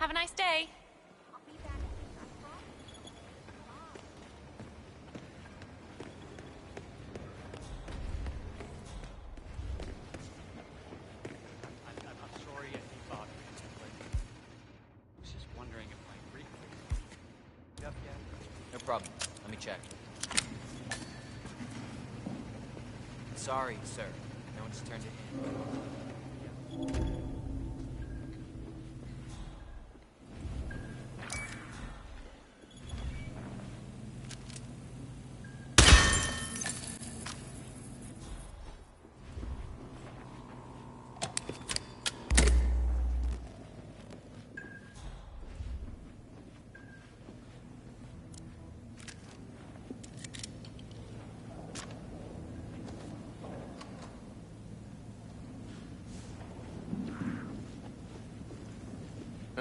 Have a nice day. I'm sorry I keep bothering you, but I was just wondering if my briefcase... Up yet? No problem. Let me check. Sorry, sir. No one's turned it in.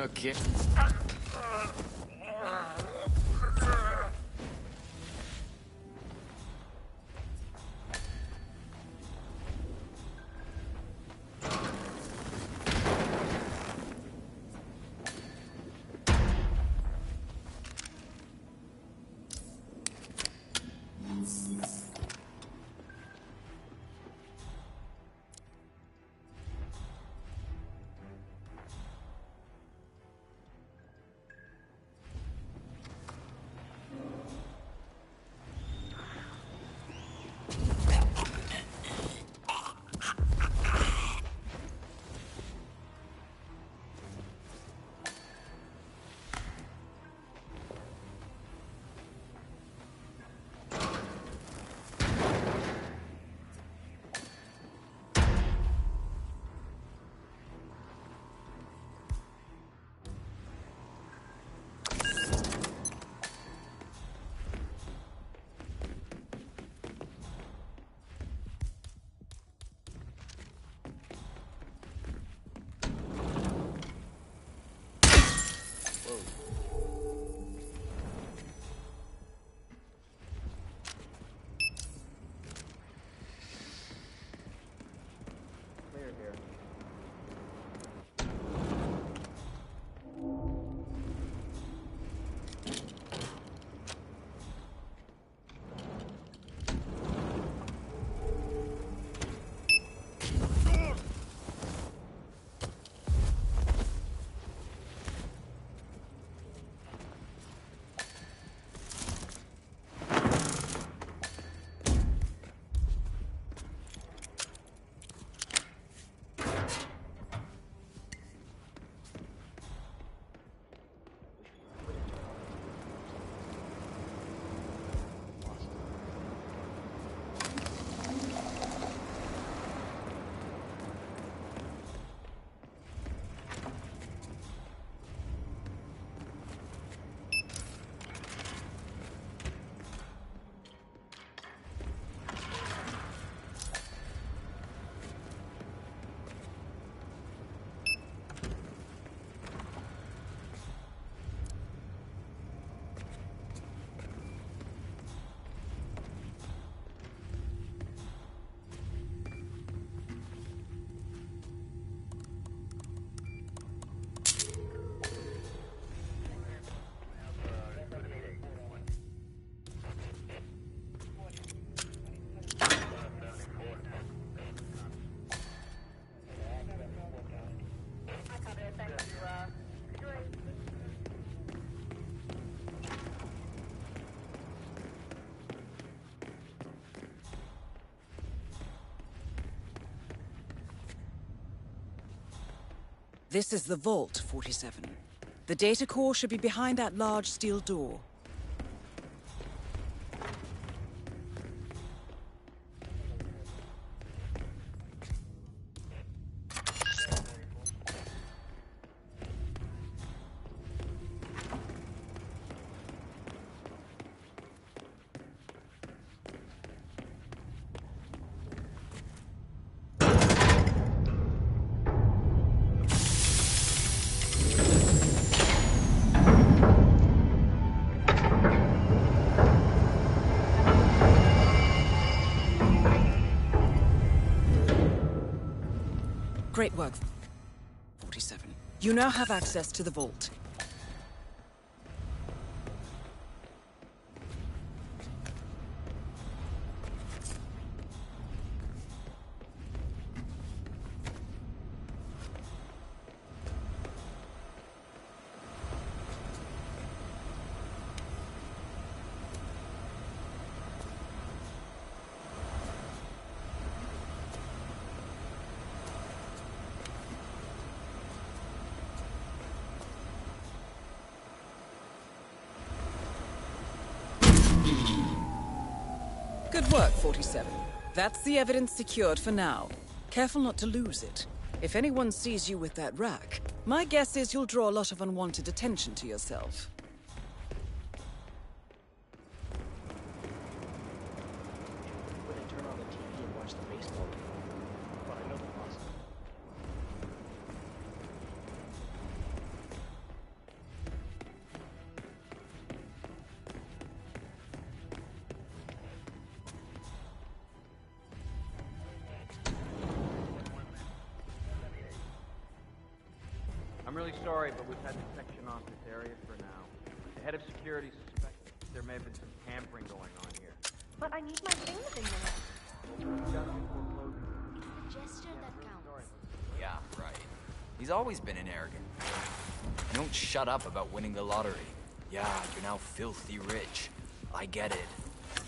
Okay. This is the Vault, 47. The data core should be behind that large steel door. Great work, 47. You now have access to the vault. Good work, 47. That's the evidence secured for now. Careful not to lose it. If anyone sees you with that rack, my guess is you'll draw a lot of unwanted attention to yourself. When they turn on the TV and watch the baseball game. But I know the boss. I'm really sorry, but we've had to section off this area for now. The head of security suspects there may have been some tampering going on here. But I need my thing within minutes. Just before closing. A gesture that counts. Yeah, right. He's always been an arrogant. You don't shut up about winning the lottery. Yeah, you're now filthy rich. I get it.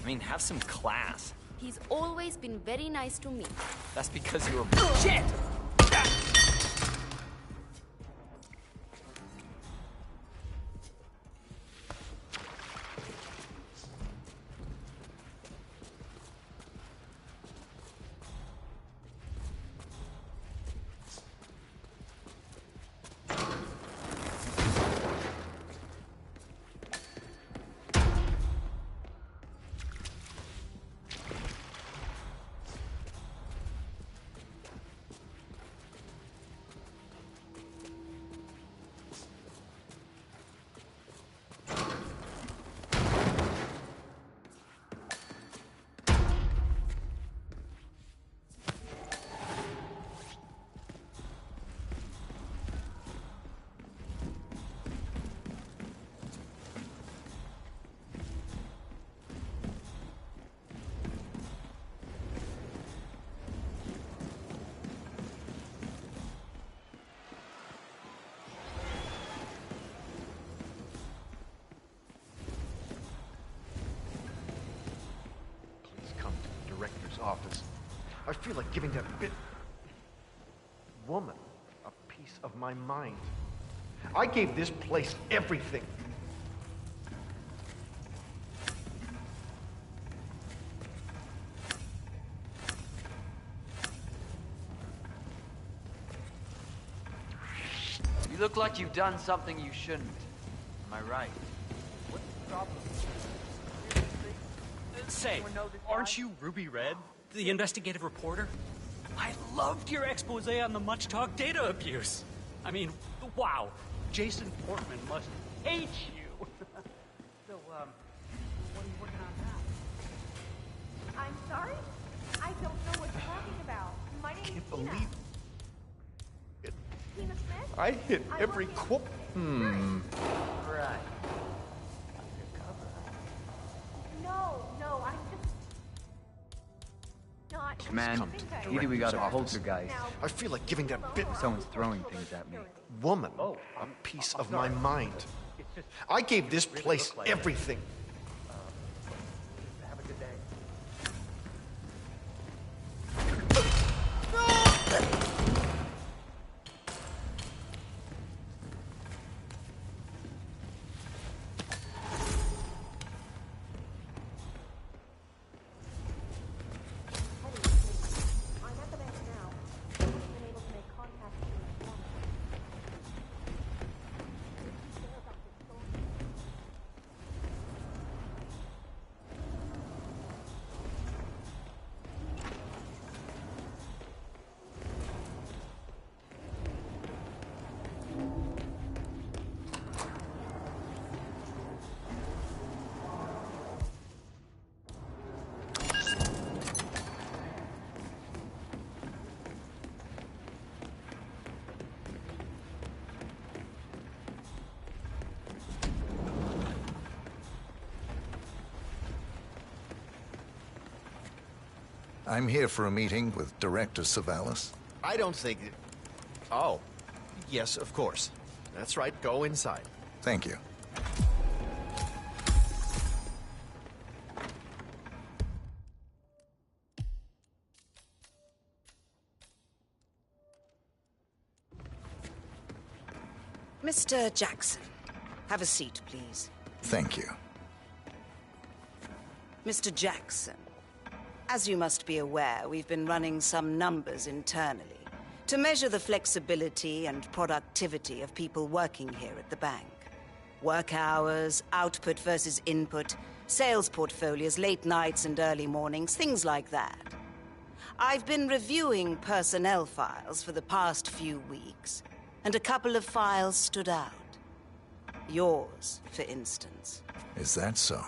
I mean, have some class. He's always been very nice to me. That's because you're shit! Office. I feel like giving that woman a piece of my mind. I gave this place everything. You look like you've done something you shouldn't. Am I right? What's the problem? Say, aren't you Ruby Red, the investigative reporter? I loved your expose on the much-talked data abuse. I mean, wow, Jason Portman must hate you. So, what are you working on now? I'm sorry? I don't know what you're talking about. My name is Can't Tina. believe it. Tina Smith? I hit I every work quote. Right. No, I'm just not. Man, either we got a poltergeist. Now, I feel like giving that Someone's throwing things at me. woman a piece of my mind. I gave this place everything. Have a good day. I'm at the bank now. I've been able to make contact with the informant. Care about this soldier. I'm here for a meeting with Director Savalas. I don't think... Oh. Yes, of course. That's right. Go inside. Thank you. Mr. Jackson, have a seat, please. Thank you. Mr. Jackson, as you must be aware, we've been running some numbers internally to measure the flexibility and productivity of people working here at the bank. Work hours, output versus input, sales portfolios, late nights and early mornings, things like that. I've been reviewing personnel files for the past few weeks, and a couple of files stood out. Yours, for instance. Is that so?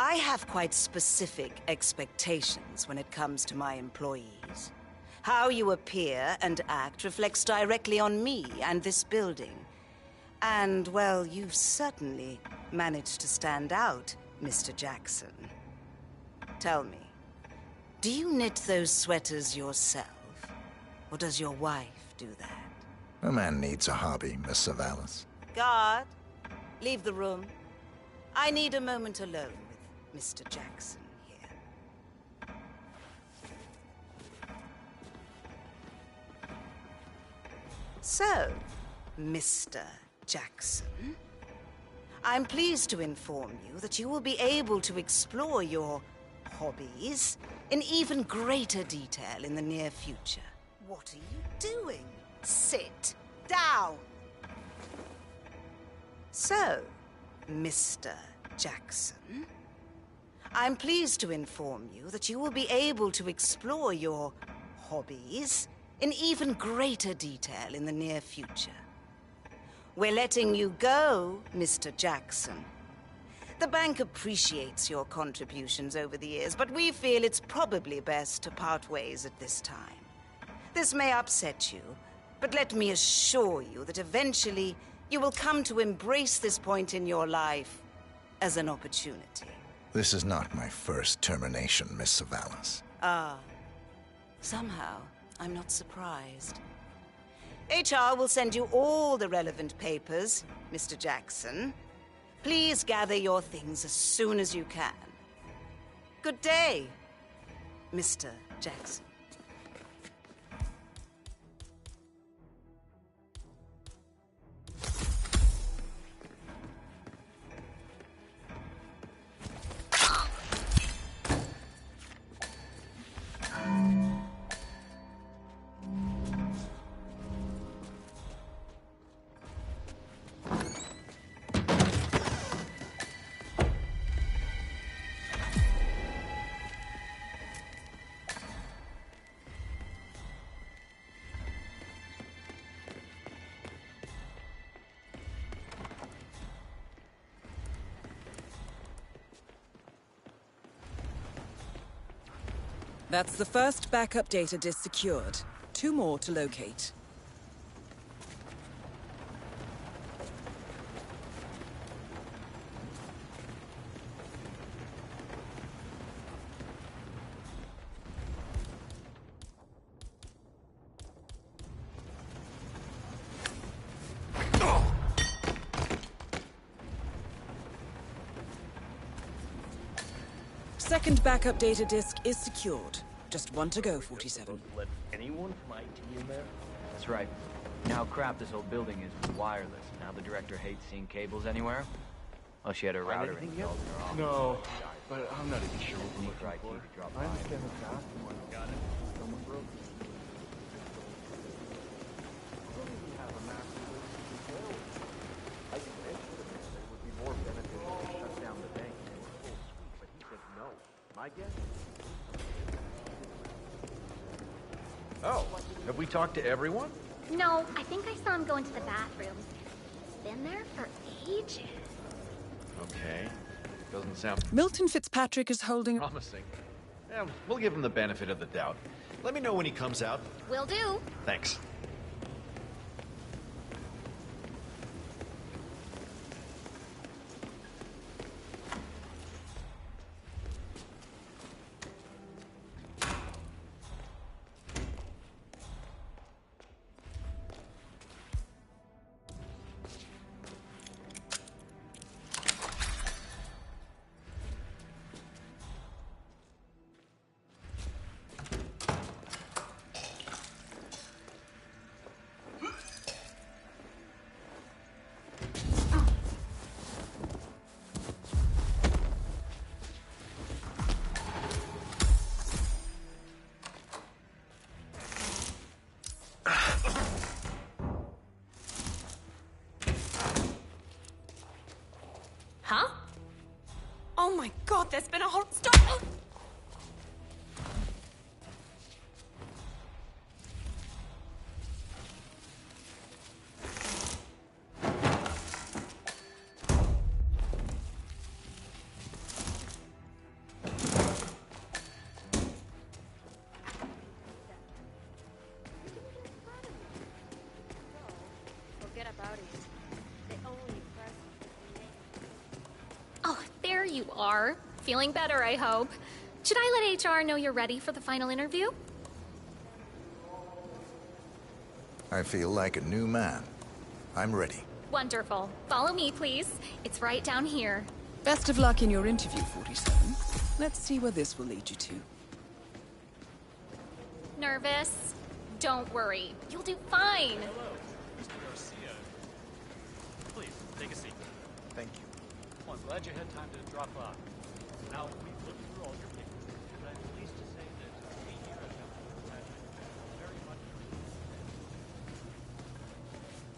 I have quite specific expectations when it comes to my employees. How you appear and act reflects directly on me and this building. And, well, you've certainly managed to stand out, Mr. Jackson. Tell me, do you knit those sweaters yourself? Or does your wife do that? A man needs a hobby, Miss Savalas. Guard, leave the room. I need a moment alone with Mr. Jackson here. So, Mr. Jackson, I'm pleased to inform you that you will be able to explore your hobbies in even greater detail in the near future. What are you doing? Sit down. So, Mr. Jackson, I'm pleased to inform you that you will be able to explore your hobbies in even greater detail in the near future. We're letting you go, Mr. Jackson. The bank appreciates your contributions over the years, but we feel it's probably best to part ways at this time. This may upset you, but let me assure you that eventually you will come to embrace this point in your life as an opportunity. This is not my first termination, Miss Savalas. Ah, somehow I'm not surprised. HR will send you all the relevant papers, Mr. Jackson. Please gather your things as soon as you can. Good day, Mr. Jackson. That's the first backup data disk secured. 2 more to locate. Second backup data disk is secured. Just 1 to go, 47. Let anyone from IT in there? That's right. You know how crap this old building is with wireless. Now the director hates seeing cables anywhere. Well, she had her router installed in her office. No, but I'm not even sure what we're Try looking to for. drop I by. understand the task. Got it. Someone broke it. I don't even have a master list of details. I mentioned to him that it would be more beneficial to shut down the bank and do a full sweep, but he said no. My guess? Oh, have we talked to everyone? No, I think I saw him go into the bathroom. He's been there for ages. Okay. Doesn't sound Milton Fitzpatrick is holding... promising. Yeah, we'll give him the benefit of the doubt. Let me know when he comes out. Will do. Thanks. God, there's been a hot start. Oh, there you are. Feeling better, I hope. Should I let HR know you're ready for the final interview? I feel like a new man. I'm ready. Wonderful. Follow me, please. It's right down here. Best of luck in your interview, 47. Let's see where this will lead you to. Nervous? Don't worry. You'll do fine. Hello, Mr. Garcia. Please, take a seat. Thank you. Well, I'm glad you had time to drop by. Now, we've looked through all your papers, and I'm pleased to say that we here at Hitman very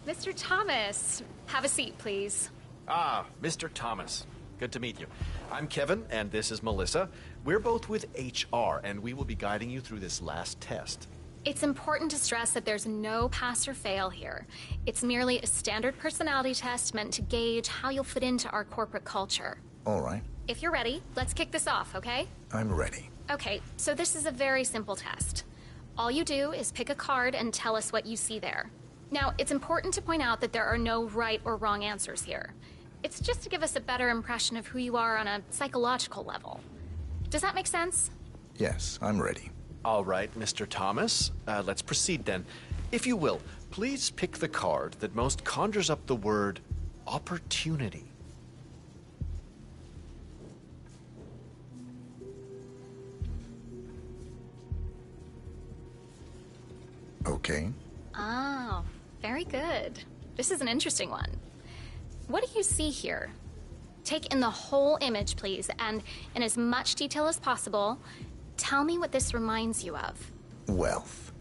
much... Mr. Thomas, have a seat, please. Ah, Mr. Thomas. Good to meet you. I'm Kevin, and this is Melissa. We're both with HR, and we will be guiding you through this last test. It's important to stress that there's no pass or fail here. It's merely a standard personality test meant to gauge how you'll fit into our corporate culture. All right. If you're ready, let's kick this off, okay? I'm ready. Okay, so this is a very simple test. All you do is pick a card and tell us what you see there. Now, it's important to point out that there are no right or wrong answers here. It's just to give us a better impression of who you are on a psychological level. Does that make sense? Yes, I'm ready. All right, Mr. Thomas. Let's proceed then. If you will, please pick the card that most conjures up the word opportunity. Okay. Oh, very good. This is an interesting one. What do you see here? Take in the whole image, please, and in as much detail as possible, tell me what this reminds you of. Wealth.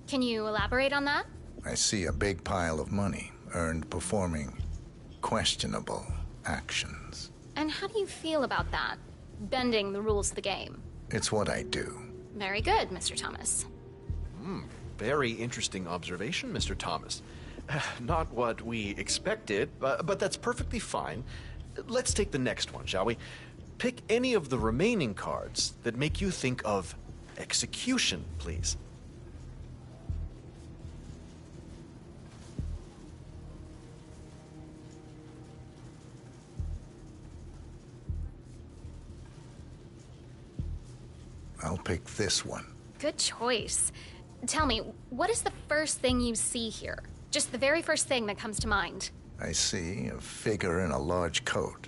Can you elaborate on that? I see a big pile of money earned performing questionable actions. And how do you feel about that? Bending the rules of the game. It's what I do. Very good, Mr. Thomas. Very interesting observation, Mr. Thomas. Not what we expected, but that's perfectly fine. Let's take the next one, shall we? Pick any of the remaining cards that make you think of execution, please. I'll pick this one. Good choice. Tell me, what is the first thing you see here? Just the very first thing that comes to mind. I see a figure in a large coat.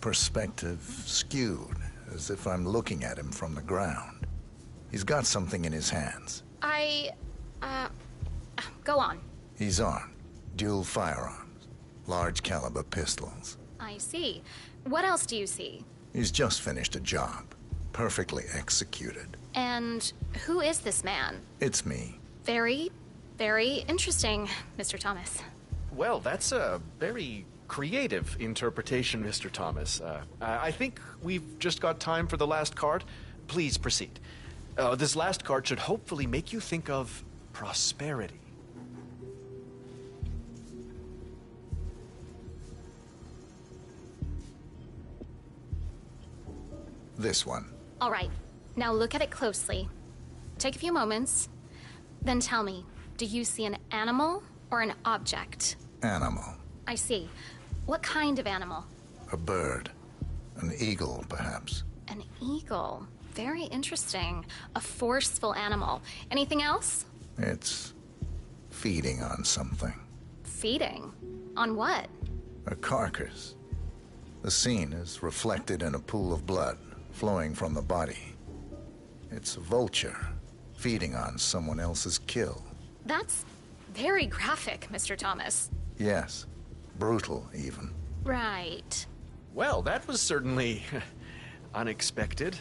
Perspective skewed, as if I'm looking at him from the ground. He's got something in his hands. Go on. He's armed. Dual firearms. Large caliber pistols. I see. What else do you see? He's just finished a job. Perfectly executed. And who is this man? It's me. Very, very interesting, Mr. Thomas. Well, that's a very creative interpretation, Mr. Thomas. I think we've just got time for the last card. Please proceed. This last card should hopefully make you think of prosperity. This one. All right. Now look at it closely. Take a few moments. Then tell me, do you see an animal or an object? Animal. I see. What kind of animal? A bird. An eagle, perhaps. An eagle. Very interesting. A forceful animal. Anything else? It's feeding on something. Feeding? On what? A carcass. The scene is reflected in a pool of blood flowing from the body. It's a vulture feeding on someone else's kill. That's very graphic, Mr. Thomas. Yes. Brutal, even. Right. Well, that was certainly unexpected.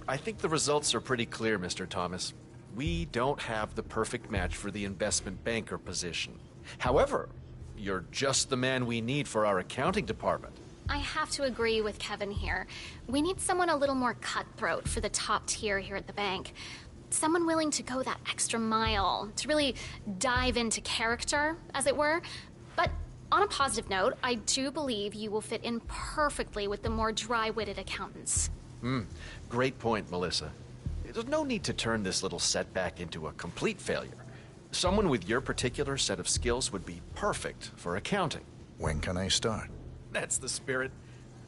I think the results are pretty clear, Mr. Thomas. We don't have the perfect match for the investment banker position. However, you're just the man we need for our accounting department. I have to agree with Kevin here. We need someone a little more cutthroat for the top tier here at the bank. Someone willing to go that extra mile, to really dive into character, as it were. But on a positive note, I do believe you will fit in perfectly with the more dry-witted accountants. Great point, Melissa. There's no need to turn this little setback into a complete failure. Someone with your particular set of skills would be perfect for accounting. When can I start? That's the spirit.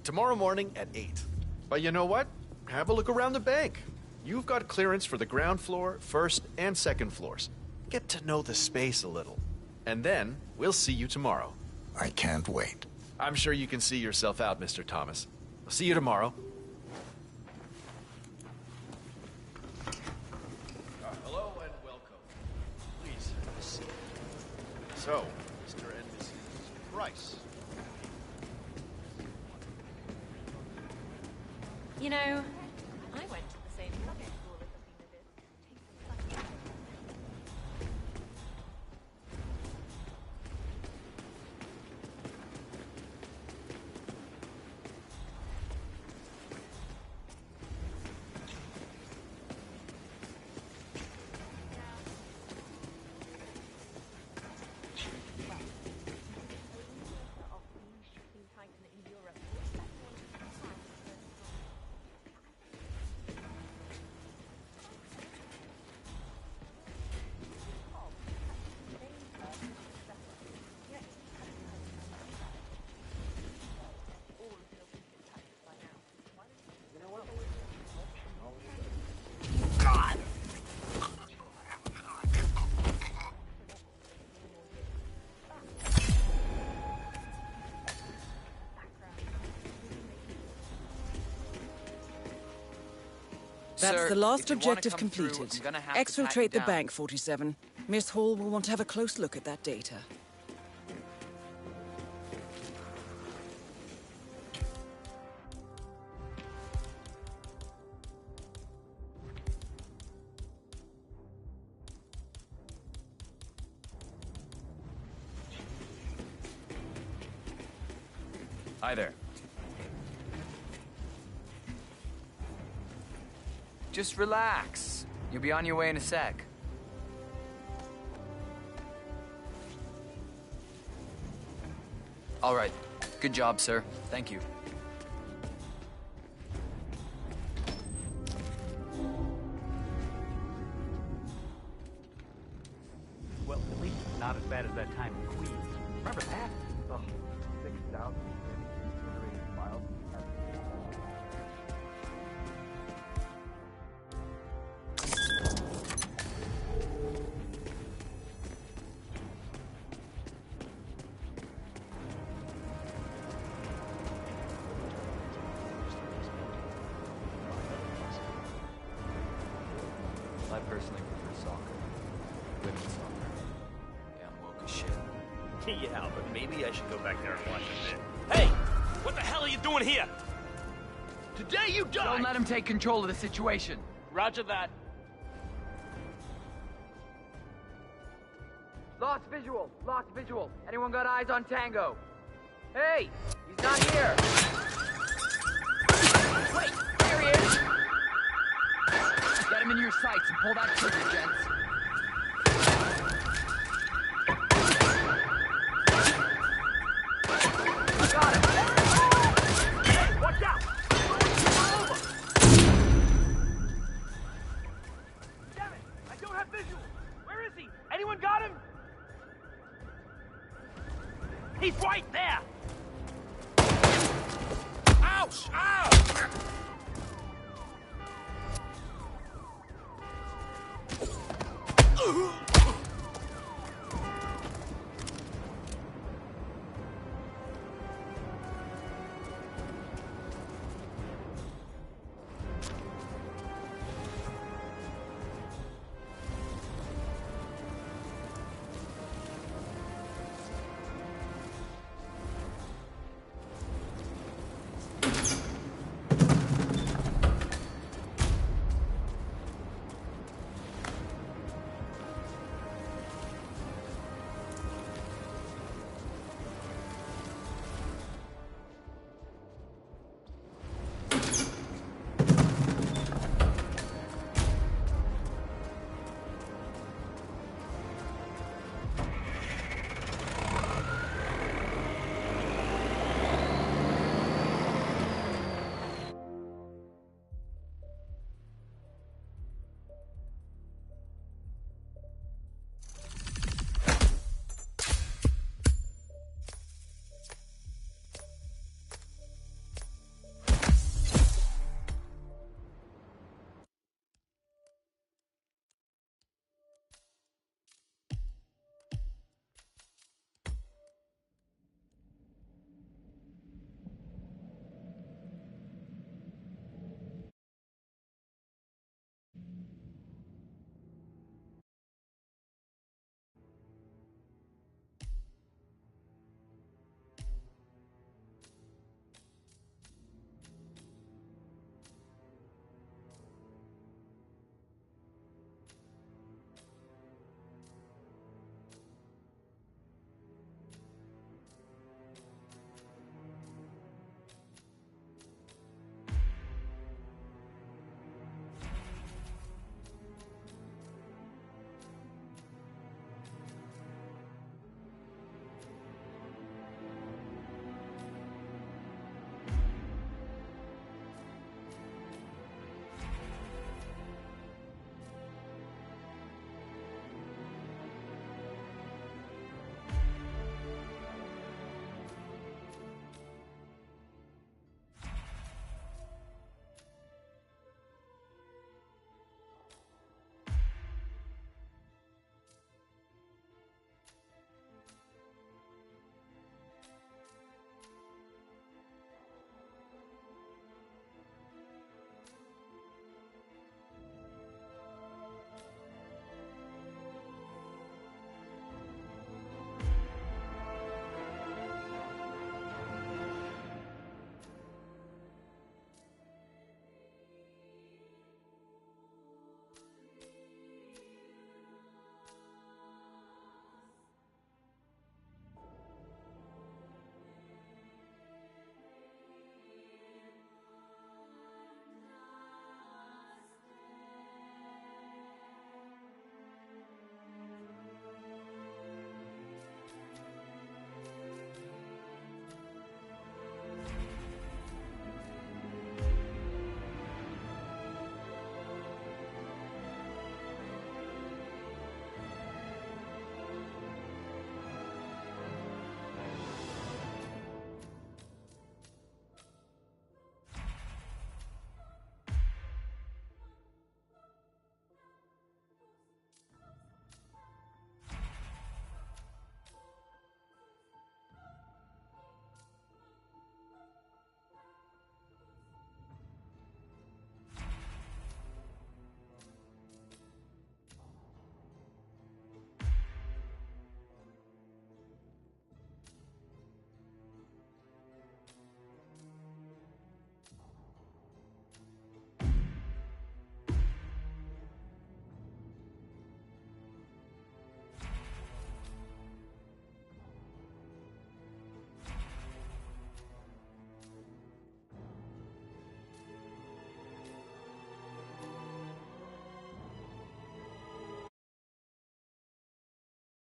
Tomorrow morning at 8. But you know what? Have a look around the bank. You've got clearance for the ground floor, first and second floors. Get to know the space a little. And then we'll see you tomorrow. I can't wait. I'm sure you can see yourself out, Mr. Thomas. I'll see you tomorrow. Hello and welcome. Please have a seat. So, Mr. and Mrs. Price. You know, I went to the same public school as Athena did. Take some fun. That's Sir, the last if you wanna objective come through, completed. I'm gonna have to pat you Exfiltrate the down. bank, 47. Miss Hall will want to have a close look at that data. Hi there. Just relax. You'll be on your way in a sec. All right. Good job, sir. Thank you. Well, at least it's not as bad as that time in Queens. Remember that? Oh, 6,000 generated files. I personally prefer soccer. Women's soccer. Yeah, I'm woke as shit. Yeah, but maybe I should go back there and watch a bit. Hey! What the hell are you doing here? Today you die! Don't let him take control of the situation. Roger that. Lost visual! Lost visual! Anyone got eyes on Tango? Hey! He's not here! Wait! There he is! Get him into your sights and pull that trigger, gents. I got him! Hey, watch out! Over! Damn it! I don't have visual! Where is he? Anyone got him? He's right there! Ouch! Ow!